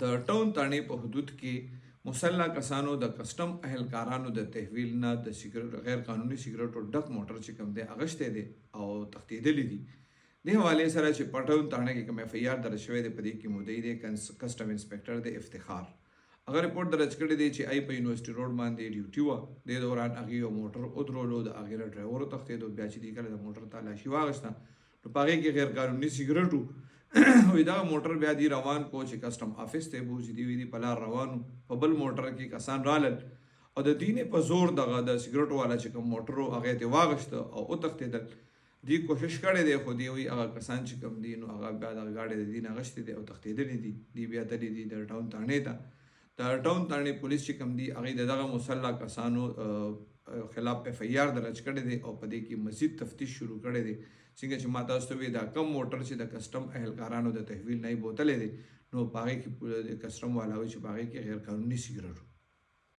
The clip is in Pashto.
د ټاون تاڼې په حدود کې مسلح کسانو د کسټم اهلکارانو د تحویل نه د سیګریټ غیر قانوني سیګریټو ډک موټر چې کوم دی اغشته دی او تښتېدلی دي. د حوالې سره چې په ټاون تاڼه کې کوم FIR درج شوی دی په دې کې مدعي دی کسټم انسپکټر دی افتخار. هغه رپورټ درج کړی دی چې ای په یونیورسيټي روډ باندې ډیوټي وه. د دوران هغې یو موټر ودرولو، د هغې له ډرایور وتښتېدو. بیا چې دی کله د موټر تالاشي واخیسته نو په هغې کې غیر قانوني سیګریټ وي. دغه موټر بیا دی روان کو چې کسټم آفس ته بوځي. دی وی په لار روانو، په بل موټر کې کسان رالل او د دینې په زور دغه د سیګریټو والا چې کوم موټر و هغې ته واغشته او وتښتېدل. دی کوشش کړی دی خو دی وی هغه کسان چې کوم دي نو هغه بیا دغه گاډۍ د دې نه اغشتې دي او تښتېدلي دي. دی بیا تللی دي د ټاون تاڼې ته. د ټاون تاڼې پولیس چې کوم دي هغې د دغه مسلح کسانو خلاف FIR درج کړی دی او په دې کې مزید تفتیش شروع کړی دی. څنګه چې ما تاسو ته وی دا کم موټر چې د کسټم اهلکارانو د تحویل نه یې بوتلی دی نو په هغې کې کسټم والا وایي چې په هغې کې غیر قانوني سیګریټ